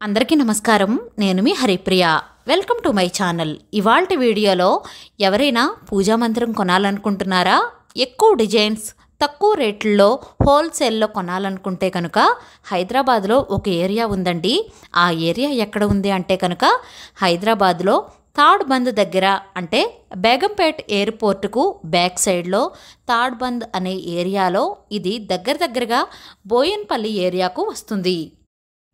అందరికీ నమస్కారం. నేను మీ Haripriya. Welcome to my channel. ఇవాల్టి వీడియోలో ఎవరైనా పూజా మందిరం కొనాలనుకుంటున్నారా? ఎక్కువ డిజైన్స్ తక్కువ రేట్లలో హోల్సేల్లో కొనాలనుకుంటే కనుక హైదరాబాద్లో ఒక ఏరియా ఉందండి. ఆ ఏరియా ఎక్కడ ఉంది అంటే కనుక హైదరాబాద్లో తాడ్ బంద్ దగ్గర, అంటే బేగంపేట్ ఎయిర్పోర్టుకు బ్యాక్ సైడ్లో తాడ్ బంద్ అనే ఏరియాలో ఇది దగ్గరగా బోయన్పల్లి ఏరియాకు వస్తుంది.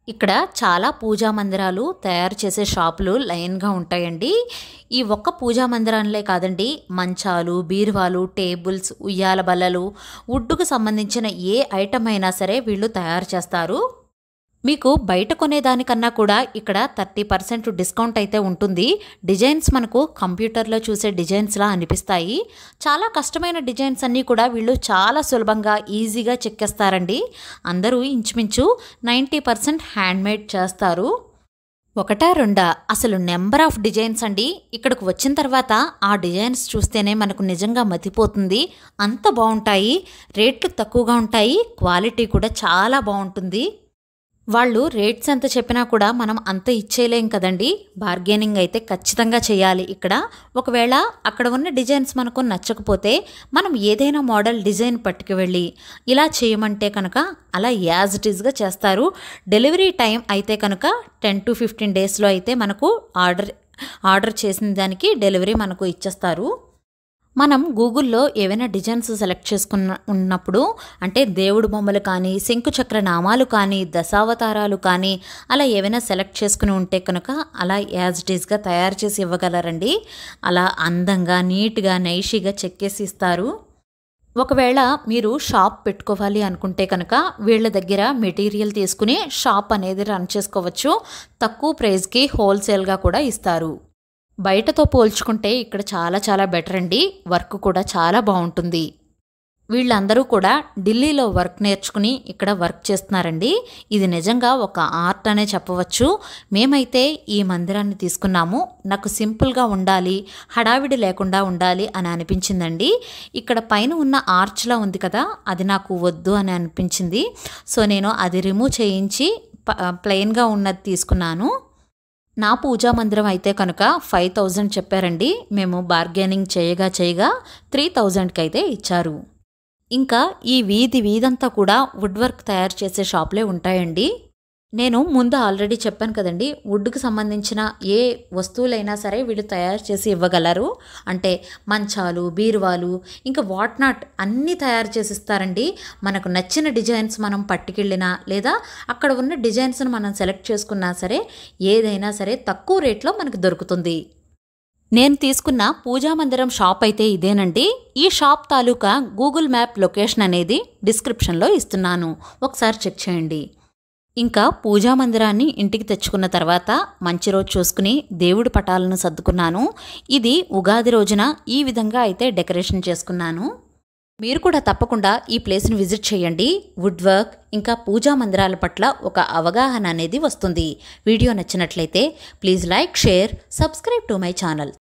ఇక్కడ చాలా పూజా మందిరాలు తయారు చేసే షాపులు లైన్గా ఉంటాయండి. ఈ ఒక్క పూజా మందిరాలే కాదండి, మంచాలు, బీరువాలు, టేబుల్స్, ఉయ్యాల బల్లలు, వుడ్డుకు సంబంధించిన ఏ ఐటమ్ అయినా సరే వీళ్ళు తయారు చేస్తారు. మీకు బయట కొనేదానికన్నా కూడా ఇక్కడ 30% డిస్కౌంట్ అయితే ఉంటుంది. డిజైన్స్ మనకు కంప్యూటర్లో చూసే డిజైన్స్లా అనిపిస్తాయి. చాలా కష్టమైన డిజైన్స్ అన్నీ కూడా వీళ్ళు చాలా సులభంగా ఈజీగా చెక్కేస్తారండి. అందరూ ఇంచుమించు 90% హ్యాండ్మేడ్ చేస్తారు. ఒకటా రెండా, అసలు నెంబర్ ఆఫ్ డిజైన్స్ అండి. ఇక్కడికి వచ్చిన తర్వాత ఆ డిజైన్స్ చూస్తేనే మనకు నిజంగా మతిపోతుంది. అంత బాగుంటాయి, రేట్లు తక్కువగా ఉంటాయి, క్వాలిటీ కూడా చాలా బాగుంటుంది. వాళ్ళు రేట్స్ ఎంత చెప్పినా కూడా మనం అంత ఇచ్చేయలేం కదండి. బార్గెనింగ్ అయితే ఖచ్చితంగా చేయాలి ఇక్కడ. ఒకవేళ అక్కడ ఉన్న డిజైన్స్ మనకు నచ్చకపోతే మనం ఏదైనా మోడల్ డిజైన్ పట్టుకు వెళ్ళి ఇలా చేయమంటే కనుక అలా యాజ్ ఇట్ ఈస్గా చేస్తారు. డెలివరీ టైం అయితే కనుక 10 to 15 డేస్లో అయితే మనకు ఆర్డర్ చేసిన దానికి డెలివరీ మనకు ఇచ్చేస్తారు. మనం గూగుల్లో ఏవైనా డిజైన్స్ సెలెక్ట్ ఉన్నప్పుడు, అంటే దేవుడు బొమ్మలు కానీ, శంకుచక్ర నామాలు కానీ, దశావతారాలు కానీ అలా ఏవైనా సెలెక్ట్ చేసుకుని ఉంటే కనుక అలా యాజ్ ఇట్ ఈస్గా తయారు చేసి ఇవ్వగలరండి. అలా అందంగా నీట్గా నైషీగా చెక్కేసి ఇస్తారు. ఒకవేళ మీరు షాప్ పెట్టుకోవాలి అనుకుంటే కనుక వీళ్ళ దగ్గర మెటీరియల్ తీసుకుని షాప్ అనేది రన్ చేసుకోవచ్చు. తక్కువ ప్రైస్కి హోల్సేల్గా కూడా ఇస్తారు. బయటతో పోల్చుకుంటే ఇక్కడ చాలా బెటర్ అండి. వర్క్ కూడా చాలా బాగుంటుంది. వీళ్ళందరూ కూడా ఢిల్లీలో వర్క్ నేర్చుకుని ఇక్కడ వర్క్ చేస్తున్నారండి. ఇది నిజంగా ఒక ఆర్ట్ అనే చెప్పవచ్చు. మేమైతే ఈ మందిరాన్ని తీసుకున్నాము. నాకు సింపుల్గా ఉండాలి, హడావిడి లేకుండా ఉండాలి అని అనిపించిందండి. ఇక్కడ పైన ఉన్న ఆర్చ్లా ఉంది కదా, అది నాకు వద్దు అని అనిపించింది. సో నేను అది రిమూవ్ చేయించి ప్లెయిన్గా ఉన్నది తీసుకున్నాను. నా పూజా మందిరం అయితే కనుక 5000 చెప్పారండి. మేము బార్గెనింగ్ చేయగా 3000కి అయితే ఇచ్చారు. ఇంకా ఈ వీధంతా కూడా వుడ్ వర్క్ తయారు చేసే షాపులే ఉంటాయండి. నేను ముందు ఆల్రెడీ చెప్పాను కదండి, వుడ్కి సంబంధించిన ఏ వస్తువులైనా సరే వీళ్ళు తయారు చేసి ఇవ్వగలరు. అంటే మంచాలు, బీరువాలు, ఇంకా వాట్ నాట్ అన్నీ తయారు చేసి ఇస్తారండి. మనకు నచ్చిన డిజైన్స్ మనం పట్టుకెళ్ళినా లేదా అక్కడ ఉన్న డిజైన్స్ను మనం సెలెక్ట్ చేసుకున్నా సరే ఏదైనా సరే తక్కువ రేట్లో మనకు దొరుకుతుంది. నేను తీసుకున్న పూజా మందిరం షాప్ అయితే ఇదేనండి. ఈ షాప్ తాలూకా గూగుల్ మ్యాప్ లొకేషన్ అనేది డిస్క్రిప్షన్లో ఇస్తున్నాను, ఒకసారి చెక్ చేయండి. ఇంకా పూజా మందిరాన్ని ఇంటికి తెచ్చుకున్న తర్వాత మంచి రోజు చూసుకుని దేవుడి పటాలను సర్దుకున్నాను. ఇది ఉగాది రోజున ఈ విధంగా అయితే డెకరేషన్ చేసుకున్నాను. మీరు కూడా తప్పకుండా ఈ ప్లేస్ని విజిట్ చేయండి. వుడ్ వర్క్ ఇంకా పూజా మందిరాల పట్ల ఒక అవగాహన అనేది వస్తుంది. వీడియో నచ్చినట్లయితే please like, share, subscribe to my channel.